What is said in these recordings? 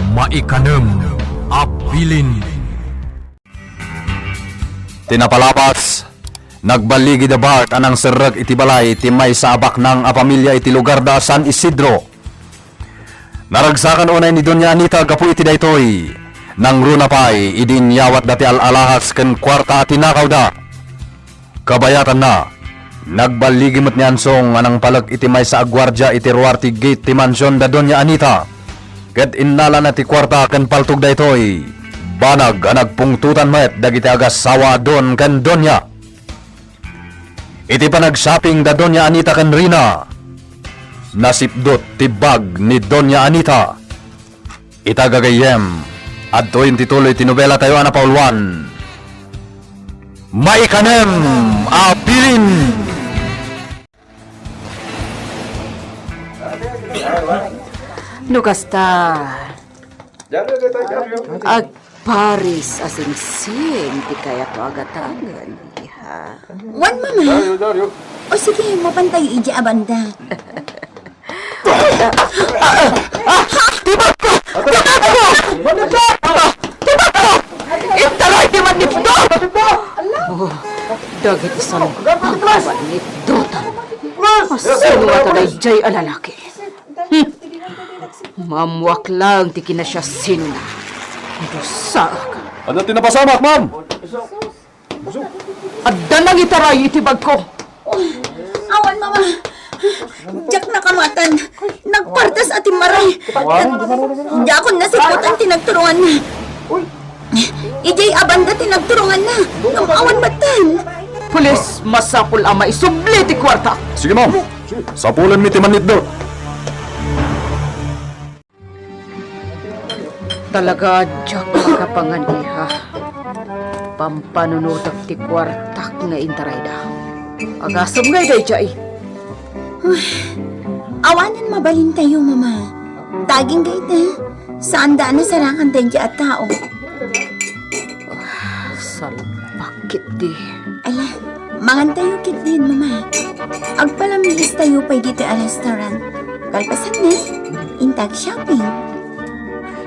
Maikanem Abilin. Tinapalapas, nagbaligi da Bart anang sereg iti balay iti may sabak ng apamilya iti lugar da San Isidro. Naragsakan unay ni Doña Anita gapu iti daytoy. Nang runapay idin yawat dati alalahas ken kwarta at tinakaw da. Kabayatan na, nagbaligi mo't ni Ansong anang palag iti may sa agwardya iti Ruarte Gate ti mansyon da Doña Anita. Ket innala na ti kwarta ken paltog daytoy. Banag nagpungtutan met dagiti agasawa don ken Doña. Iti panag-shopping da Doña Anita ken Rina. Nasipdot ti bag ni Doña Anita. Itagagayem adto intituloy ti nobela tayo na Paulwan. Maikanem Abilin. Nukasta Paris asing-sing di kaya to agatangan. Wan, mama. O sige, mapantay iji abanda. Itaray di manipdo! Dagit isang manipdotan. Masino ato na ijay alalaki. Mamuak lang ti kinasya sino na. Dosa ka. Ano tinapasamak, ma'am? Adda nang itaray itibag ko. Awan, mama. Diyak nakamatan. Nagpartas at maray. Hindi ako nasipot ang tinagturuan na. Ijay abanda tinagturuan na. Awan batan. Pulis, masapul ama isubli ti kwarta. Sige, ma'am. Sapulan mi ti manit do. Talaga, Jack, makapangan iha. Pampanunutak ti kwartak nga intarayda. Agasam nga iday, Jay. Awanan mabalin tayo, mama. Taging gayt na. Saan daan na sarangan tayo at tao. Salpakit di. Ala, mangan tayo kit din, mama. Agpalamilis tayo pa dito a restaurant. Kalpasan na, intag shopping.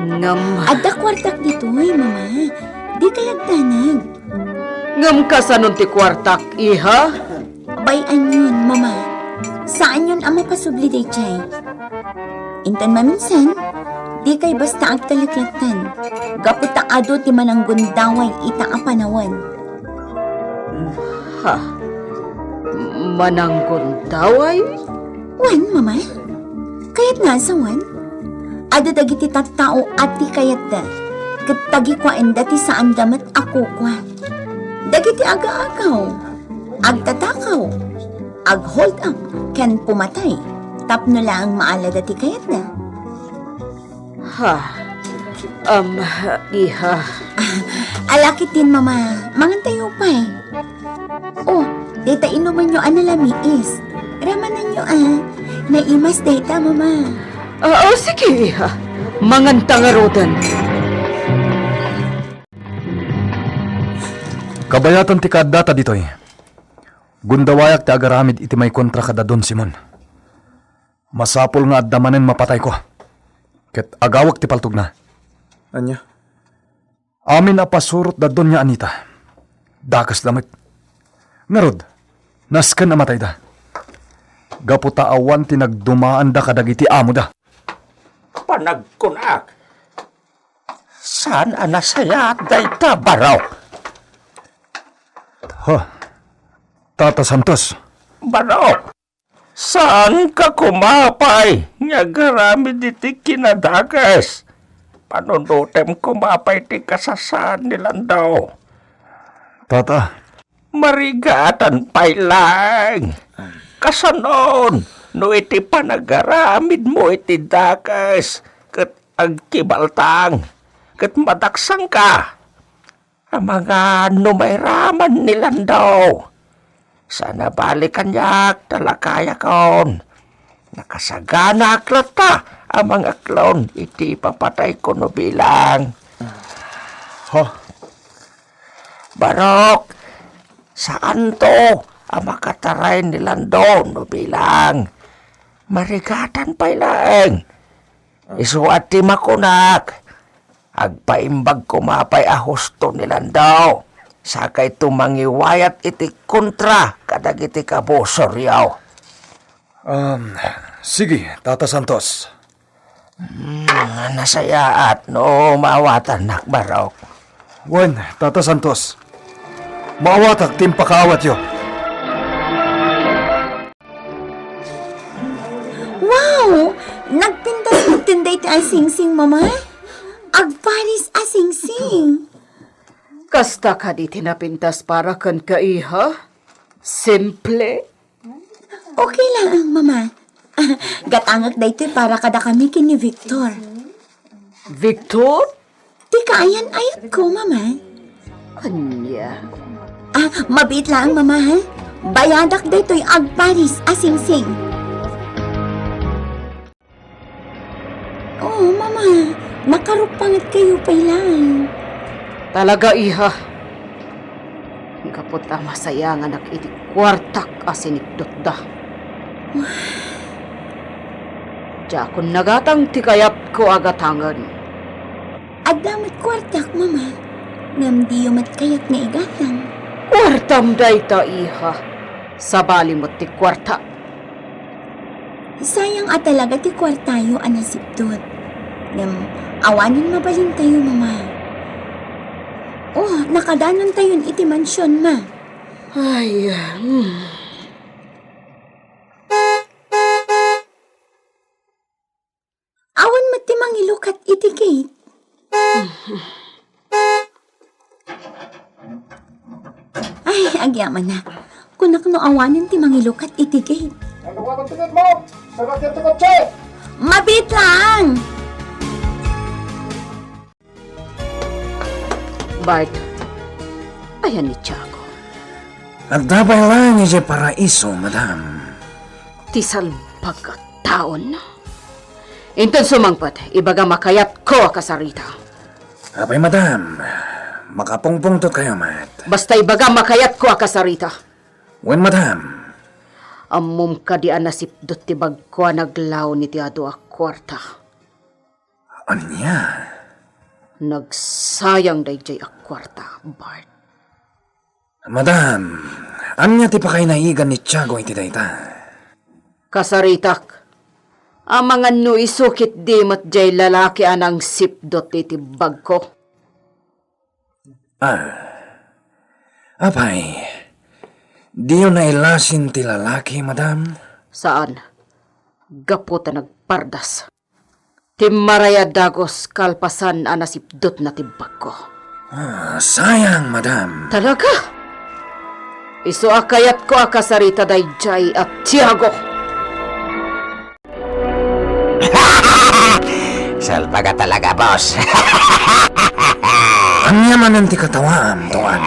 Ngam. Adda kwartak dito, mama. Di kayag tanag. Ngam ka sa nun ti kwartak, iha? Bayan yun, mama. Saan yun ang mapasubli day, Chay? Intan maminsan, di kay basta agtalaklatan. Gaputa ado ti mananggun daway ita ang panawan. Ha? Mananggon daway? Wan, mama? Kayat nga sa wan? Ada dagiti tattao at ti kayat da. Katagi kwa enda ti saan damat ako kwa. Dagiti aga-agaw. Agtatakaw. Ag-hold up. Ken pumatay. Tapno lang maala dati kayat da. Ha? Iha. Alakit din, mama. Mangan tayo pa eh. Oh, data inuman nyo analamiis. Ramanan nyo Naimas data, mama. Sige, iha. Mangan tangarodan. Kabayatan ti kadata ditoy. Gundawayak ti agaramid iti may kontra kada Don Simon. Masapol nga addamanen mapatay ko. Ket agawak ti paltog na. Anya? Amin apasurot da Doña Anita. Dakas damit. Ngarod, nasken amatay da. Gaputa awan ti nagdumaan da kadagiti amo da. Panagkunak. Saan anasayat dayta baraw? Tata Santos. Baraw, saan ka kumapay? Nga garami diti kinadagas. Panunutem kumapay ti kasasaan nilang daw. Tata. Marigatan pay lang. Kasanon, no iti panagaramid mo iti dagas. Kat agkibaltang. Kat madaksang ka. Ang mga numayraman nilang daw. Sana balikan yak talakaya kon. Nakasagana aklat ta ang mga klon iti papatay ko no bilang. Barok, saan to ang makataray nilang doon no bilang? Marigatan pa ilang. Isuat ti makunak. agpaimbag kumapay ahusto nilandaw. Sakay tumangiwayat iti kontra kadag iti kabusor yaw. Sige, Tata Santos. Nasayaat no maawatan nakbarok. Wan, Tata Santos. Maawatag timpakaawat yo. Wow! Nagpintas mo tinday ti asing-sing, mama? Agparis asing-sing. Kasta ka di tinapintas para kan ka iha? Simple? Okay lang, mama. Gatangak da ito para kada kami kini Victor. Victor? Di kaayan ayat ko, mama. Anya? Mabit lang, mama, ha? Bayadak da ito'y agparis asing-sing. Oh, mama. Nakarupangit kayo pa lang. Talaga iha. Kapot ang masaya nga nakiti kwartak asinikdot da. Diya kung nagatang tikayap ko agatangan. Adamat kwartak, mama. Ngam di yumat kayak nga igatang. Kwartam dayta iha. Sabali mo ti kwarta. Sayang at talaga ti kwartayo anasipdot. Ngam awanin mabalin tayo, mama. Oh, nakadanan tayo iti mansyon, ma. Ay, Awan mati mangilukat iti gate. Ay, agyaman na. Kunak no awanin ti mangilukat iti gate. Mabit lang! Bart, ayan ni Tiago. At dabay lang iti paraiso, madam. Tisal pagkataon. Inton sumangpat, ibaga makayat ko kasarita. Apay, madam. Makapungpungtot kayo, mat. Basta ibaga makayat ko kasarita. Wen, madam. Amom ka di anasipdot ti bagko naglaw ni tiado a kwarta. Ano niya? Nagsayang dayjay a kwarta, Bart. Madam, anya ti pa kayo naigan ni Tiago iti dayta? Kasaritak, ang mga no isukit di mat jay lalaki anang sipdot iti bagko. Apay, di yun nailasin ti lalaki, madam? Saan? Gaputa nagpardas. Timaraya dagos kalpasan anasipdot na tibag ko. Sayang, madam. Talaga? Iso akayat ko akasarita dayjay at Tiago. Salbaga talaga, boss. Anya man ang ti katawam, tuan.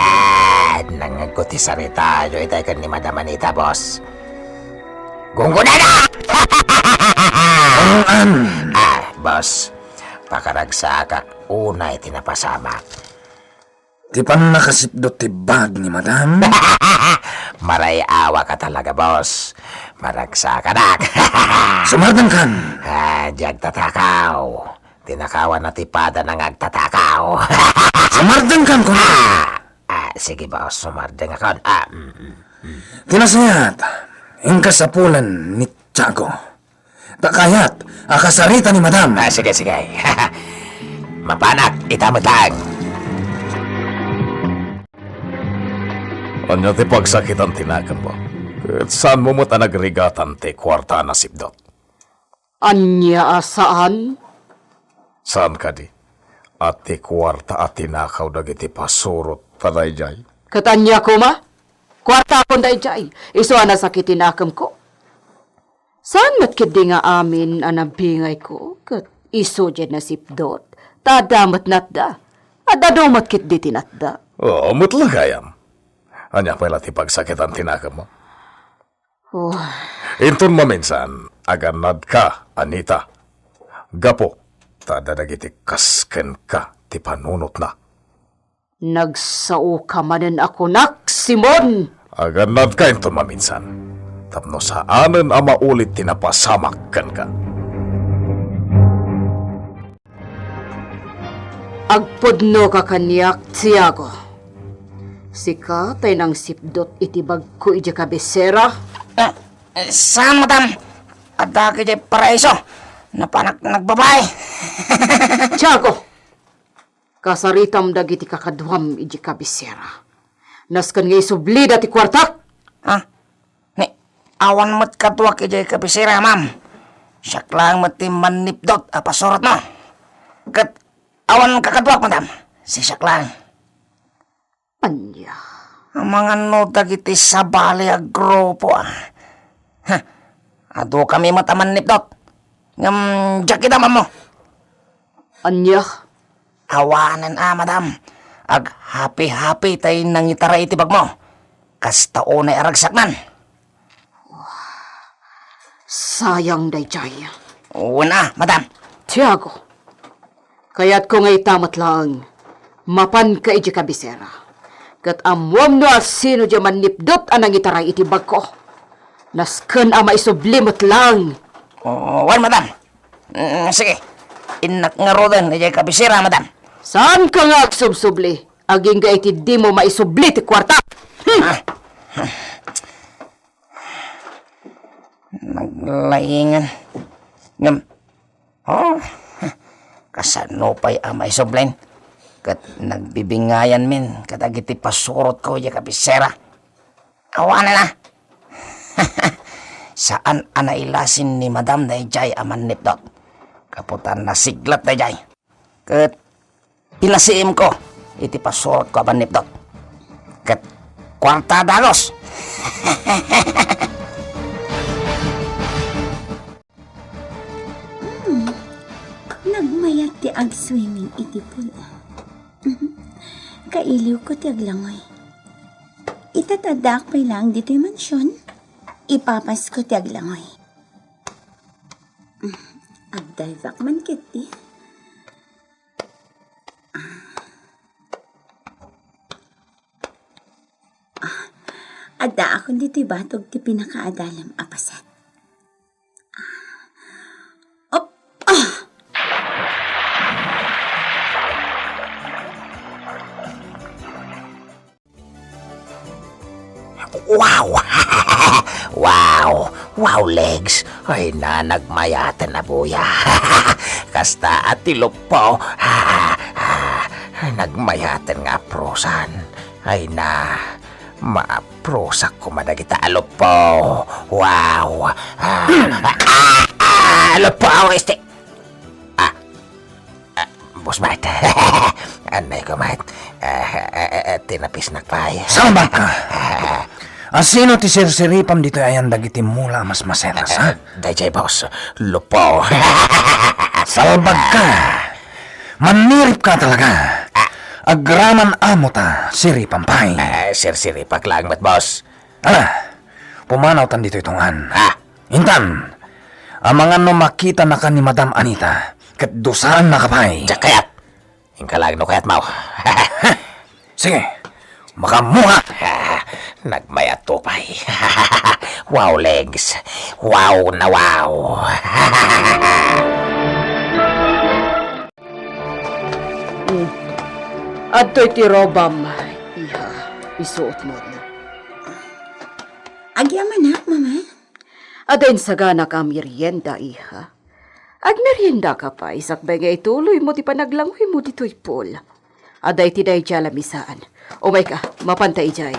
Nangaguti sarita, yo itay kan ni Madam Anita, boss. Gunggunan na! Boss, pakaragsak unay tinapasamak. Ti pan nakasipdot ti bag ni madam? Maray awa ka talaga, boss. Maragsakan. Sumardan kan. Diag tatakaw. Tinakawan na tipada ng agtatakaw. Sumardan kan ko na. Sige, boss, sumardan ako. Tinasayat, ingkasapulan ni Tiago. Takayat, akasarita ni madam. Sige. Mapanak, itamot lang. Anya ti pagsakitan tinakan mo? At saan mo mo nagrigatan ti kwarta na sipdot? Anya saan? Saan ka di? At ti kwarta at tinakaw dagiti pasurot talayjay? Katanya ko ma? Kwarta akong dayjay. Iso anasakitin akam ko. Saan matkidi nga amin anabingay ko? Kat iso dyan na sipdot. Tadamat natda. Adado matkit di tinatda. Oo, mutlagayam. Anya pala ti pagsakitan tinakam mo? Oh, Intun mo minsan, aganad ka, Anita. Gapo, tadadagiti kasken ka, ti panunot na. nagsao ka manen ako nak, Simon! Aganad ka intun mo minsan. Tapno saanen ang maulit tinapasamak kan ka. Agpudno ka kanyak, Tiago. Sika tay nang sipdot itibag ko ija kabisera. Saan, madam? Ada kaya paraiso na panak nagbabay. Tiago, kasaritam dagiti kakadwam iji kabisera. Naskan ngay sublida ti kwarta. Ni, awan mo't katwak ijay kabisira, ma'am. Siyak lang mo't manipdot apasurot mo. Kat, awan kakatwak, madam. Si siyak lang. Anya. Ang mga nota giti sa bali a grupo, Ado kami mataman nipdot. Ngam, diyak kita, ma'am mo. Anya. Awanan, madam. Ag happy-happy tayo nang itara itibag mo. Kas taon ay aragsak man. Sayang dayjay. Una, madam. Tiago, kaya't ko ngay tamat lang, mapan ka iji kabisera. Kat amwam no sino di manipdot anang itaray itibag ko. Nasken ama isublimot lang. Wan, madam. Sige. Inak nga rodan, ijay kabisira, madam. Saan ka nga agsubsubli? Aging ga iti di mo maisubli ti kwarta. Naglaingan. Ngam. Kasano pa'y amay sublen. Kat nagbibingayan min. Katagiti pasurot ko ijay kabisira. Awan na. Saan anailasin ni madam na ijay aman nipdot. Kaputan na siglat na ijay. Kat pilasiim ko, iti pasurot ko aban nipdot. Kat kwarta dagos. Nagmayat ti ag-swimming iti pula. Kailiw ko ti aglangoy. Itatadak pa'y lang dito'y mansyon. Ipapas ko ti aglangoy. Agdayvak man kiti. Ada akong dito'y batog ti pinakaadalam apasat. Wow! Wow, legs. Ay na, nagmayatan na buya. Kasta at tilupo. Nagmayatan nga prosan. Ay na, maaprosak ko madagita alupo. Wow! Alupo, este. Boss Mart. Anay ko, Mart. Tinapis na pay. Salbat ka! Asino ti sirsiripam dito ayan dagiti mula mas maseras, ha? Dayjay, boss. Lupo. Salbag ka! Manirip ka talaga! Agraman amo ta, siripam pay. Sirsiripak lang, mat, boss. Pumanaw tan dito itungan. Intan, amangan no makita na ka ni Madam Anita, kat dusaan na kapay. Diyak kayat. Ingka lang no kayat mau. Sige, makamuha. Nagmayat tupay. Wow, legs. Wow na wow. Adto'y ti robam. Iha, isuot mo na. Agyaman na, mama. Adain sagana ka merienda, iha. Ag merienda ka pa, isak bagay tuloy mo ti panaglangoy mo dito'y pool. Aday ti day jala misaan. O may ka, mapantay jay.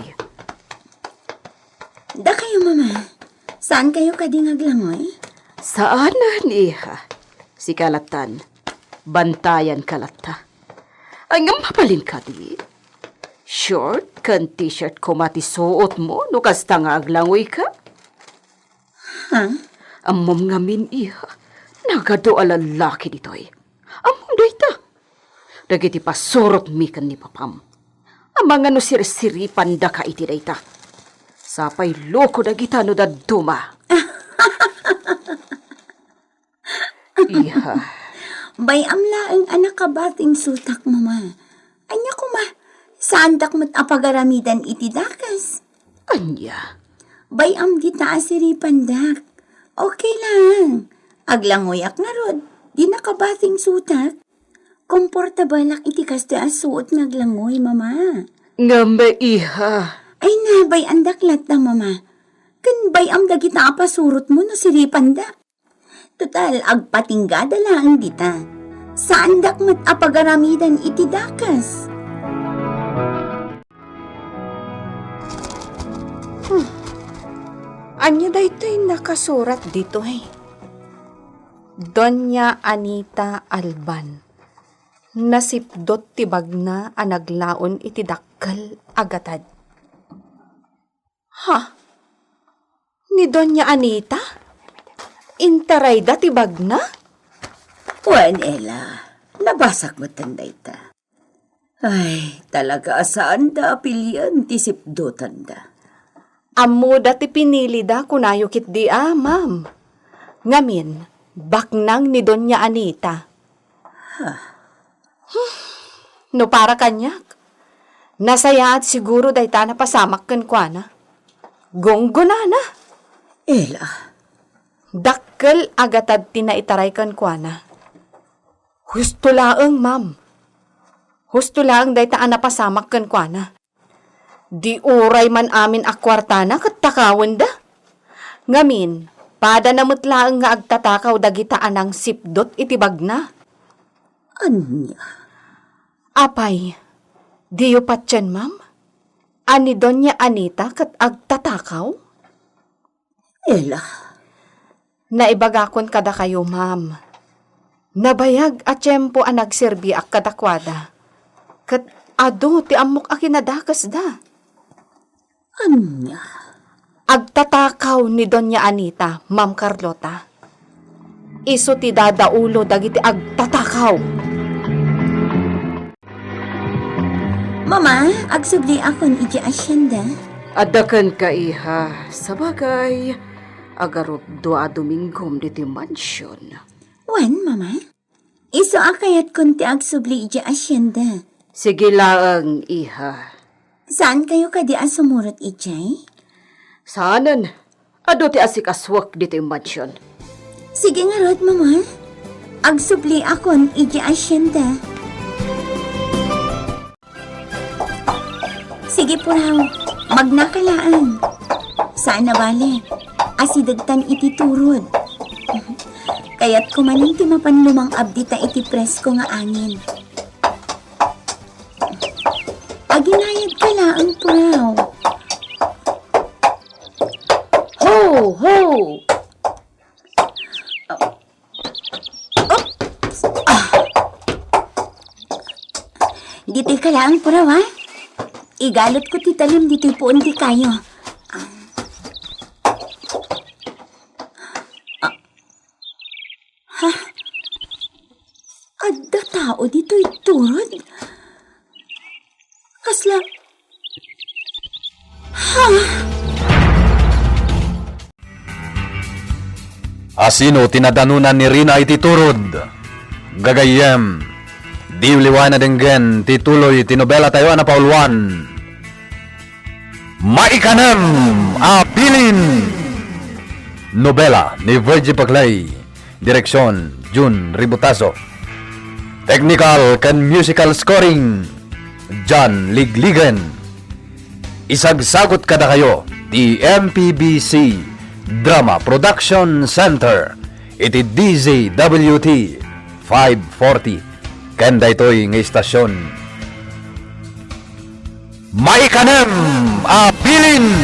Da kayo, mama. Saan kayo kading aglangoy? Saanan, iha? Si Kalatan. Bantayan Kalata. Ay nga mapalin ka di. Short kan t-shirt ko matisuot mo no kasta nga aglangoy ka. Amom nga min, iha. Nagado alalaki dito'y. Amom dayta. Dagiti pasurot mi kan ni papam. Amang ano sirsiripan da ka iti dayta. Sapay loko dagita no daduma. Iha. Bay amla ang anak ka bating sutak, mama. Anya ko ma, saan dak mat apagaramidan iti dakas? Anya. Bay am di taasiripan dak. Okay lang. Aglangoy ak nga rod, di nakabating sutak. Komportable lak iti kasto asuot ngaglangoy, mama. Nga may iha. Ay nabay andaklat na, mama. Kan bay am dagita apasurot mo no siripan da. Total, agpatinggada lang dita. Saan dakmat apagaramidan iti dakas? Anya daytoy nakasurat dito Doña Anita Alban. Nasipdot ti bagna a naglaon iti dakkel agatad. Ha? Ni Doña Anita? Intarayda ti bagna? Wen, Ella, nabasak mo tanday ta. Ay, talaga saan da pilian ti sipdotan da. Ammo dati pinili da kunayo kit di ma'am. Ngamin, baknang ni Doña Anita. No para kanyak. Nasaya at siguro day ta napasamak kan kwa na. Gonggona na. Ella, Dakkel agatad tinaitaray kan kwa na. Husto laeng, ma'am. Husto laeng day ta napasamak kan kwa na. Di uray man amin akwarta na katakawan da. Ngamin, pada namutlaang nga agtatakaw dagita anang sipdot itibag na. anya? Apay, diyo patyan, ma'am? Ani Doña Anita kat agtatakaw? Ella, Naibagakon kada kayo, ma'am. Nabayag at tiyempo ang nagserbi ak kadakwada. Kat ado ti amok akinadakas da. anya? Agtatakaw ni Doña Anita, Ma'am Carlota. Iso ti dadaulo dagiti agtatakaw. Mama, agsubli akon iti asyenda. Adakan ka iha. Sabagay, agarot doa Domingom diti mansyon. Wan, mama? Iso akayat kon ti agsubli iti asyenda. Sige laang iha. Saan kayo kadi asumurot ijay? Saanan? Ado ti asik aswak diti mansyon. Sige nga rod, mama. Agsubli akon iti asyenda. Sige po raw, magnakalaan. Saan na bale? Asidagtan iti turod. Kaya't kumaning ti mapanlumang abdi ta iti presko nga angin. Aginayad ka laang po raw. Ho! Ho! Dito'y ka laang po raw, ha? Igalot ko ti talim dito'y puon di kayo. Ha? Adda tao dito'y turod? Kasla... Asino tinadanunan ni Rina iti turod. Gagayem, di liwana denggen tituloy tinobela tayo na pauluan. Maikanem Apilin. Nobela ni Virgie Paclay. Direksyon Jun Ributaso. Technical and musical scoring John Ligligan. Isagsagot kada kayo di MPBC Drama Production Center iti DZWT 540 kanda ito'y ng istasyon Maikanem Apilin.